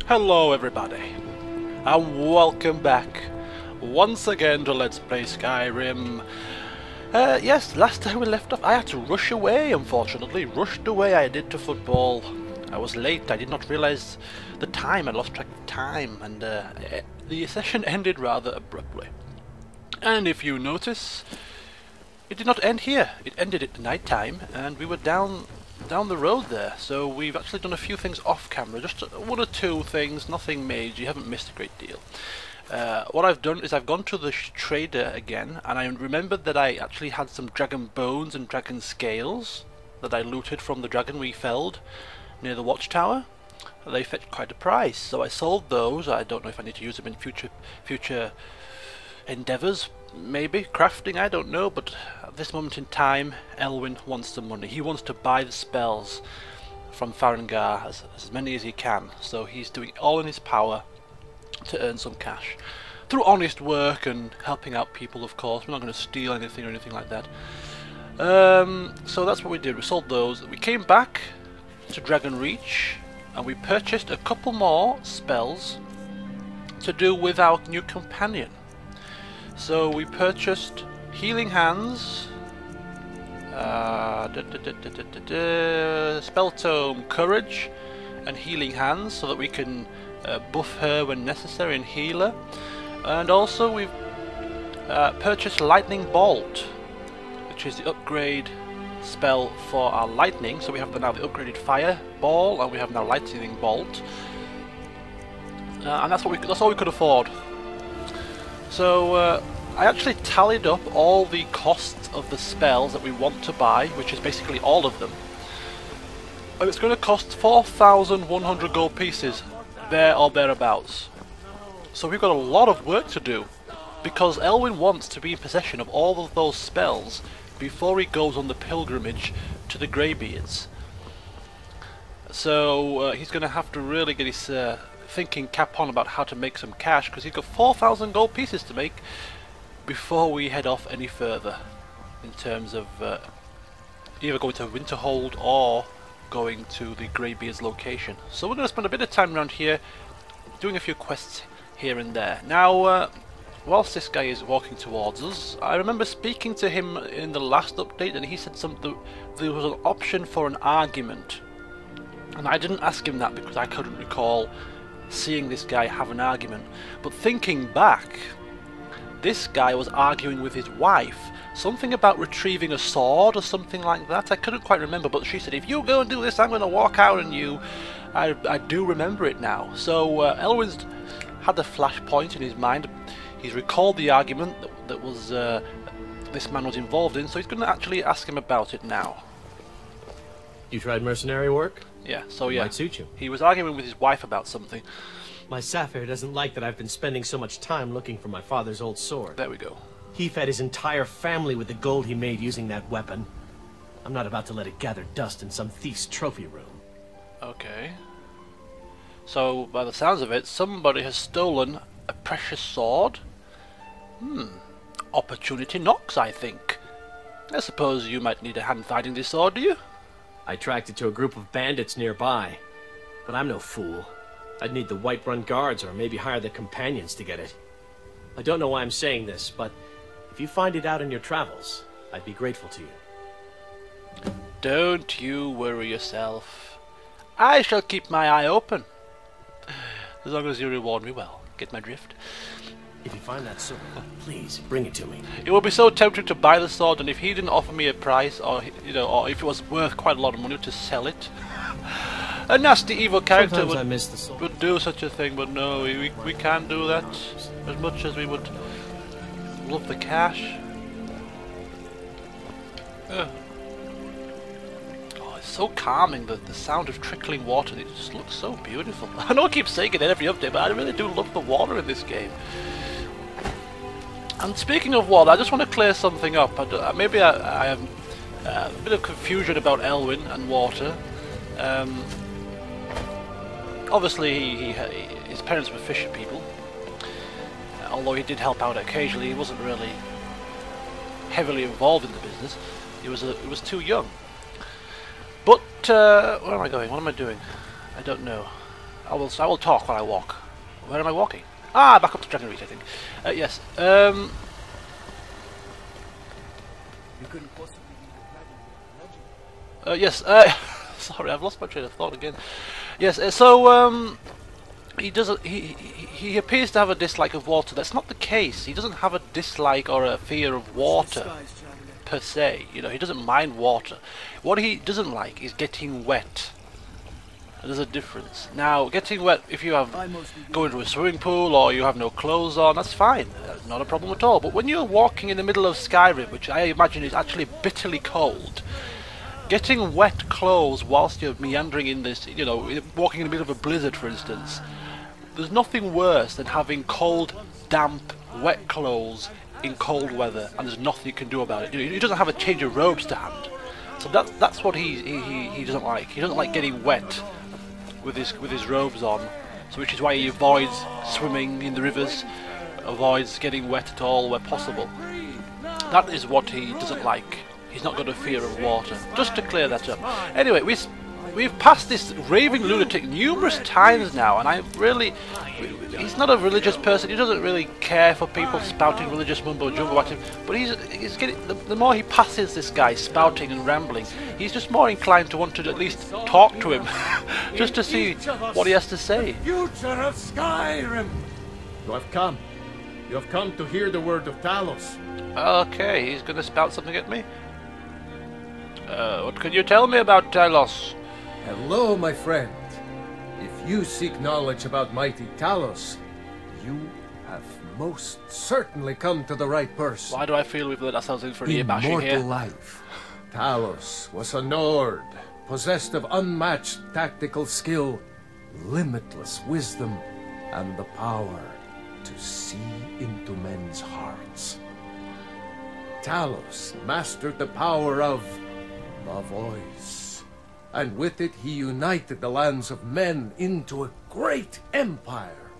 Hello everybody, and welcome back once again to Let's Play Skyrim. Yes, last time we left off I had to rush away, unfortunately. Rushed away I did to football. I was late, I did not realise the time, I lost track of time, and the session ended rather abruptly. And if you notice, it did not end here, it ended at night time, and we were down the road there, so we've actually done a few things off camera, just one or two things, nothing major, you haven't missed a great deal. What I've done is I've gone to the trader again, and I remembered that I actually had some dragon bones and dragon scales that I looted from the dragon we felled near the watchtower. They fetched quite a price, so I sold those. I don't know if I need to use them in future endeavours, maybe crafting, I don't know, but at this moment in time Elwynn wants the money. He wants to buy the spells from Farengar, as many as he can, so he's doing all in his power to earn some cash through honest work and helping out people, of course. We're not going to steal anything or anything like that. So that's what we did, we sold those. We came back to Dragon Reach and we purchased a couple more spells to do with our new companion. So we purchased Healing Hands, Spell Tome Courage, and Healing Hands, so that we can buff her when necessary and heal her. And also we've purchased Lightning Bolt, which is the upgrade spell for our lightning. So we have now the upgraded Fire Ball, and we have now Lightning Bolt, and that's all we could afford. So I actually tallied up all the costs of the spells that we want to buy, which is basically all of them. And it's going to cost 4,100 gold pieces, there or thereabouts. So we've got a lot of work to do, because Elwynn wants to be in possession of all of those spells before he goes on the pilgrimage to the Greybeards. So he's going to have to really get his thinking cap on about how to make some cash, because he's got 4,000 gold pieces to make before we head off any further in terms of either going to Winterhold or going to the Greybeard's location. So we're going to spend a bit of time around here doing a few quests here and there. Now whilst this guy is walking towards us, I remember speaking to him in the last update, and he said there was an option for an argument, and I didn't ask him that because I couldn't recall seeing this guy have an argument. But thinking back, this guy was arguing with his wife, something about retrieving a sword or something like that. I couldn't quite remember, but she said, if you go and do this, I'm going to walk out on you. I do remember it now. So Elwynn's had the flashpoint in his mind. He's recalled the argument that was this man was involved in, so he's going to actually ask him about it now. You tried mercenary work? Yeah, so It yeah. might suit you. He was arguing with his wife about something. My Sapphire doesn't like that I've been spending so much time looking for my father's old sword. There we go. He fed his entire family with the gold he made using that weapon. I'm not about to let it gather dust in some thief's trophy room. Okay. So, by the sounds of it, somebody has stolen a precious sword? Opportunity knocks, I think. I suppose you might need a hand finding this sword, do you? I tracked it to a group of bandits nearby. But I'm no fool. I'd need the Whiterun guards or maybe hire the companions to get it. I don't know why I'm saying this, but if you find it out in your travels, I'd be grateful to you. Don't you worry yourself. I shall keep my eye open. As long as you reward me well. Get my drift? If you find that sword, please bring it to me. It would be so tempting to buy the sword, and if he didn't offer me a price, or or if it was worth quite a lot of money, to sell it. A nasty evil character Sometimes I miss the sword. would do such a thing, but no, we can't do that. As much as we would love the cash. Oh, it's so calming, the sound of trickling water. It just looks so beautiful. I know I keep saying it in every update, but I really do love the water in this game. And speaking of water, I just want to clear something up. Maybe I have a bit of confusion about Elwynn and water. Obviously, his parents were fisher people. Although he did help out occasionally, he wasn't really heavily involved in the business. He was too young. But where am I going? What am I doing? I don't know. I will talk while I walk. Where am I walking? Ah, back up to Dragon Reach, I think. Yes. You couldn't possibly be Yes. Sorry, I've lost my train of thought again. Yes. So he doesn't. He appears to have a dislike of water. That's not the case. He doesn't have a dislike or a fear of water per se. You know, he doesn't mind water. What he doesn't like is getting wet. There's a difference. Now, getting wet, if you have go into a swimming pool or you have no clothes on, that's fine. That's not a problem at all. But when you're walking in the middle of Skyrim, which I imagine is actually bitterly cold, getting wet clothes whilst you're meandering in this, you know, walking in the middle of a blizzard, for instance, there's nothing worse than having cold, damp, wet clothes in cold weather, and there's nothing you can do about it. You know, he doesn't have a change of robes to hand. So that's what he doesn't like. He doesn't like getting wet with his robes on, so which is why he avoids swimming in the rivers, avoids getting wet at all where possible. That is what he doesn't like. He's not got a fear of water. Just to clear that up. Anyway, we've passed this raving lunatic numerous times now, and I really... He's not a religious person. He doesn't really care for people spouting religious mumbo-jumbo at him, but he's getting... The more he passes this guy spouting and rambling, he's just more inclined to want to at least talk to him, just to see what he has to say. future of Skyrim! You have come. You have come to hear the word of Talos. Okay, he's going to spout something at me. What can you tell me about Talos? Hello, my friend. If you seek knowledge about mighty Talos, you have most certainly come to the right person. Why do I feel we've let ourselves in for an ear bashing here? Immortal life. Talos was a Nord, possessed of unmatched tactical skill, limitless wisdom, and the power to see into men's hearts. Talos mastered the power of the voice, and with it he united the lands of men into a great empire.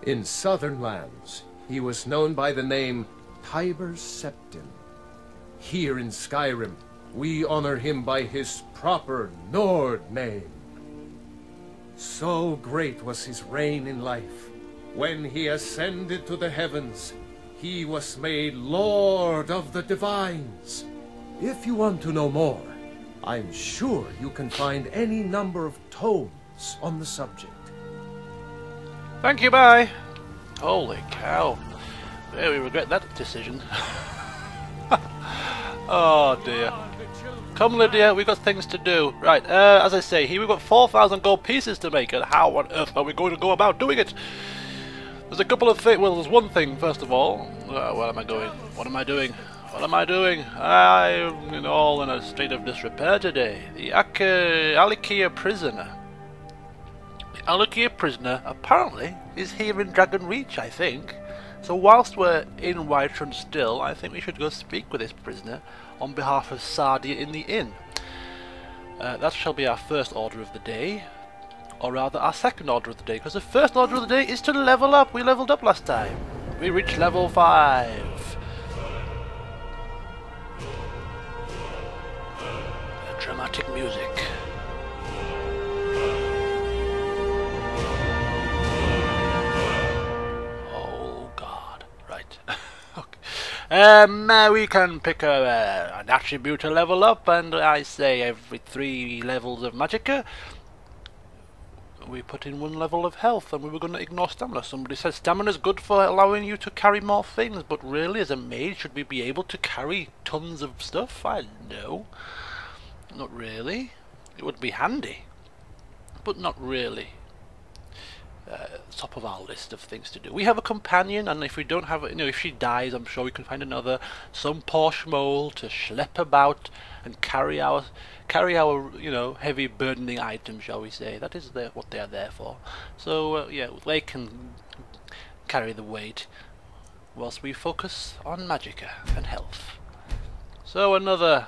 In southern lands, he was known by the name Tiber Septim. Here in Skyrim, we honor him by his proper Nord name. So great was his reign in life, when he ascended to the heavens, he was made Lord of the Divines. If you want to know more, I'm sure you can find any number of tomes on the subject. Thank you, bye. Holy cow. Very regret that decision. Oh dear. Come, Lydia, we've got things to do. Right, as I say, here we've got 4,000 gold pieces to make, and how on earth are we going to go about doing it? There's a couple of things. Well, there's one thing, first of all. Where am I going? What am I doing? What am I doing? I'm all in a state of disrepair today. The Alikia prisoner. The Alikia prisoner apparently is here in Dragon Reach, I think. So whilst we're in Whiterun still, I think we should go speak with this prisoner on behalf of Sardia in the inn. That shall be our first order of the day. Or rather, our second order of the day, because the first order of the day is to level up. We leveled up last time. We reached level 5. Dramatic music. Oh God! Right. Okay. We can pick an attribute to level up, and I say every 3 levels of magicka, we put in 1 level of health, and we were going to ignore stamina. Somebody said stamina is good for allowing you to carry more things, but really, as a mage, should we be able to carry tons of stuff? I don't know. Not really. It would be handy, but not really. Top of our list of things to do. We have a companion, and if we don't have, if she dies, I'm sure we can find another. Some poor schmoll to schlep about and carry our, heavy burdening items, shall we say? That is what they are there for. So yeah, they can carry the weight, whilst we focus on magicka and health. So another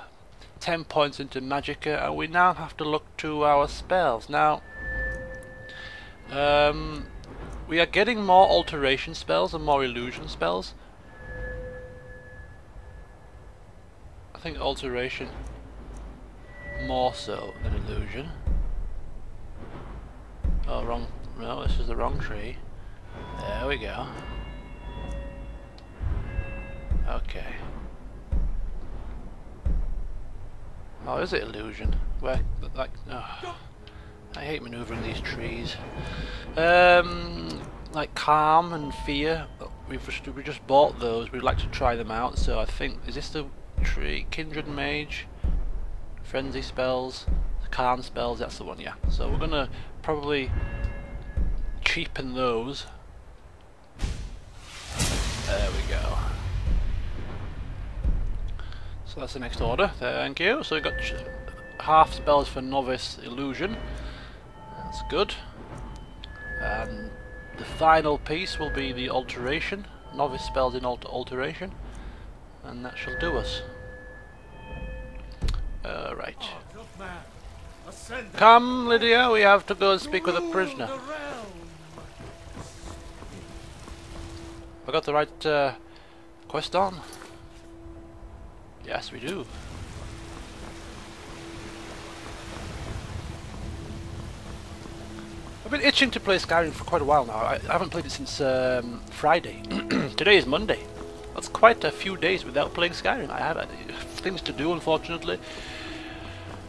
10 points into magicka, and we now have to look to our spells. Now, we are getting more alteration spells and more illusion spells. I think alteration more so than illusion. Oh, wrong No, this is the wrong tree. There we go. Okay. Oh, is it illusion? Where, like, oh, I hate maneuvering these trees. Like calm and fear. We just bought those. We'd like to try them out. So I think, is this the tree? Kindred Mage, Frenzy spells, calm spells. That's the one. Yeah. So we're gonna probably cheapen those. There we go. So that's the next order. Thank you. So we've got half spells for Novice Illusion. That's good. And the final piece will be the Alteration. Novice spells in Alteration. And that shall do us. Right. Come, Lydia, we have to go and speak with a prisoner. I got the right quest on? Yes, we do. I've been itching to play Skyrim for quite a while now. I haven't played it since Friday. Today is Monday. That's quite a few days without playing Skyrim. I have things to do, unfortunately.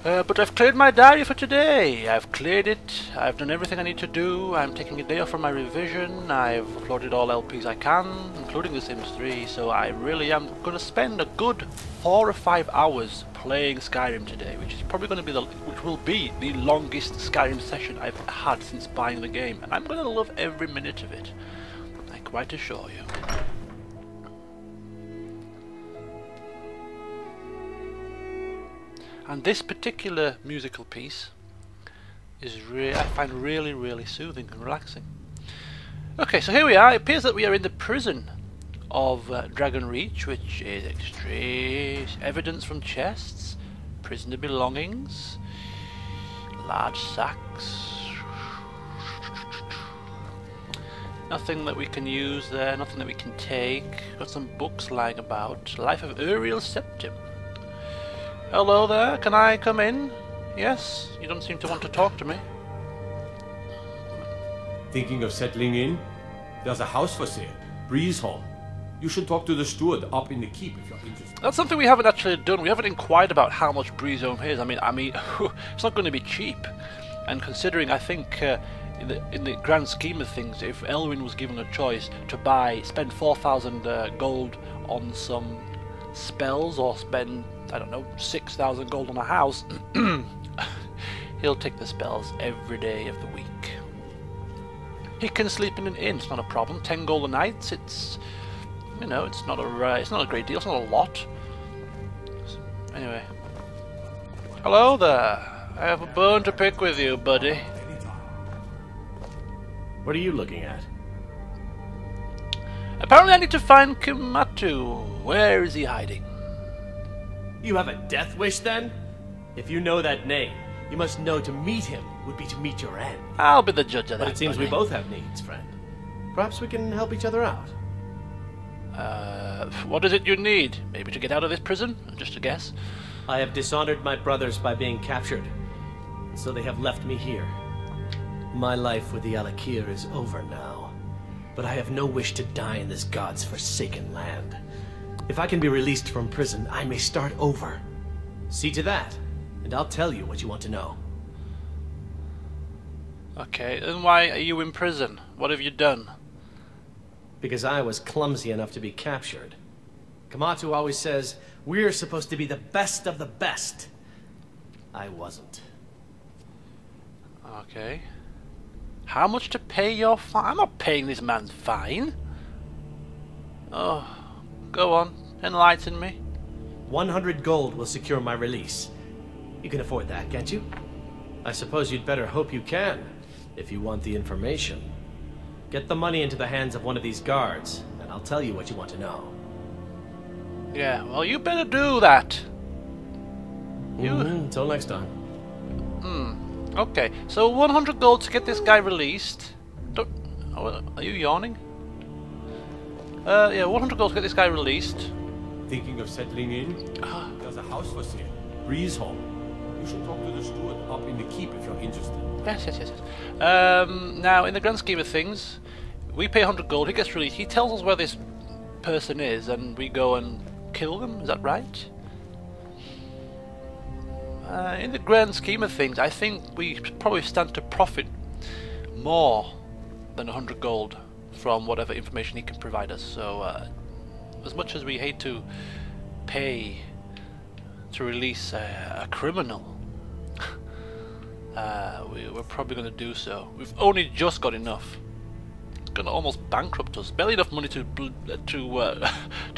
But I've cleared my diary for today. I've cleared it. I've done everything I need to do. I'm taking a day off from my revision. I've uploaded all LPs I can, including The Sims 3. So I really am going to spend a good 4 or 5 hours playing Skyrim today, which is probably going to be which will be the longest Skyrim session I've had since buying the game, and I'm going to love every minute of it. I quite assure you. And this particular musical piece is I find really soothing and relaxing. Okay, so here we are. It appears that we are in the prison of Dragon Reach, which is extreme evidence from chests, prisoner belongings, large sacks. Nothing that we can use there, nothing that we can take. Got some books lying about. Life of Uriel Septim. Hello there, can I come in? Yes? You don't seem to want to talk to me. Thinking of settling in? There's a house for sale, Breeze Hall. You should talk to the steward up in the keep if you're interested. That's something we haven't actually done. We haven't inquired about how much Breeze Home is. I mean, it's not going to be cheap. And considering, I think, in the grand scheme of things, if Elwynn was given a choice to spend 4,000 gold on some spells, or spend, I don't know, 6,000 gold on a house, he'll take the spells every day of the week. He can sleep in an inn, it's not a problem. 10 gold a night, it's, you know, it's not a great deal, it's not a lot. Anyway. Hello there. I have a bone to pick with you, buddy. What are you looking at? Apparently I need to find Kimatu. Where is he hiding? You have a death wish then? If you know that name, you must know to meet him would be to meet your end. I'll be the judge of that. But it seems buddy. we both have needs, friend. Perhaps we can help each other out. What is it you need? Maybe to get out of this prison? Just a guess. I have dishonored my brothers by being captured, so they have left me here. My life with the Alakir is over now, but I have no wish to die in this god's forsaken land. If I can be released from prison, I may start over. See to that, and I'll tell you what you want to know. Okay, then why are you in prison? What have you done? Because I was clumsy enough to be captured. Kamatu always says, we're supposed to be the best of the best. I wasn't. Okay. How much to pay your fine? I'm not paying this man's fine. Oh, go on, enlighten me. 100 gold will secure my release. You can afford that, can't you? I suppose you'd better hope you can, if you want the information. Get the money into the hands of one of these guards, and I'll tell you what you want to know. Yeah, well, you better do that. Until next time. Okay, so 100 gold to get this guy released. Are you yawning? Yeah, 100 gold to get this guy released. Thinking of settling in? There's a house for sale, Breeze Hall. You should talk to the steward up in the keep if you're interested. Yes. Now, in the grand scheme of things, we pay 100 gold, he gets released, he tells us where this person is, and we go and kill them, is that right? In the grand scheme of things, I think we probably stand to profit more than 100 gold from whatever information he can provide us, so as much as we hate to pay to release a criminal, we're probably going to do so. We've only just got enough. It's going to almost bankrupt us. Barely enough money to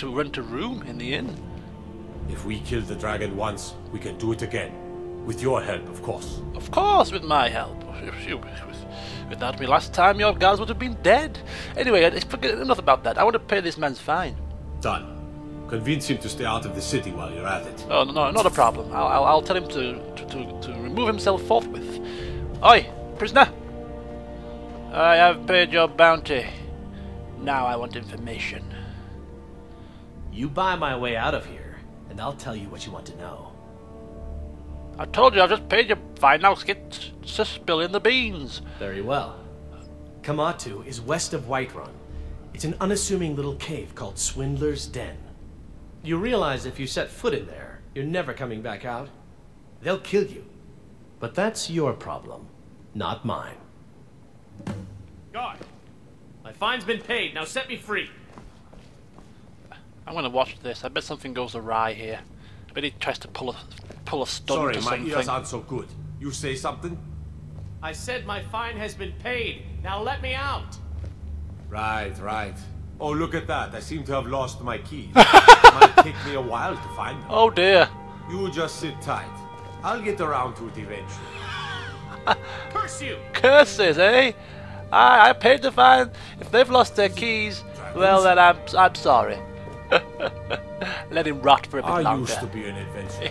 rent a room in the inn. If we kill the dragon once, we can do it again. With your help, of course. Of course, with my help. Without me last time, your guards would have been dead. Anyway, forget enough about that. I want to pay this man's fine. Done. Convince him to stay out of the city while you're at it. Oh, no, not a problem. I'll tell him to remove himself forthwith. Oi, prisoner! I have paid your bounty. Now I want information. You buy my way out of here, and I'll tell you what you want to know. I told you I've just paid your fine. Now get to spilling the beans. Very well. Kamatu is west of Whiterun. It's an unassuming little cave called Swindler's Den. You realize if you set foot in there, you're never coming back out. They'll kill you. But that's your problem, not mine. Guard! My fine's been paid. Now set me free. I'm gonna watch this. I bet something goes awry here. I bet he tries to pull a stunt Sorry, or my something. ears aren't so good. You say something? I said my fine has been paid. Now let me out. Right. Oh, look at that. I seem to have lost my keys. It might take me a while to find them. Oh dear. You just sit tight. I'll get around to it eventually. Curse you! Curses, eh? I paid the fine. If they've lost their keys, well then I'm sorry. Let him rot for a bit I longer. used to be an adventurer.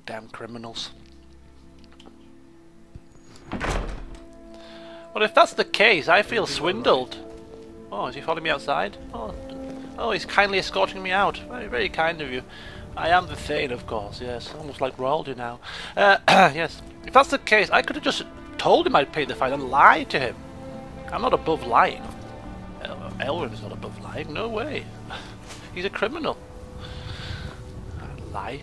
Damn criminals. Well, if that's the case, I feel swindled. Oh, is he following me outside? Oh, he's kindly escorting me out. Very, very kind of you. I am the Thane, of course, yes. Almost like royalty now. Yes. If that's the case, I could have just told him I'd paid the fine and lied to him. I'm not above lying. Elwynn is not above lying, no way. He's a criminal. Lie.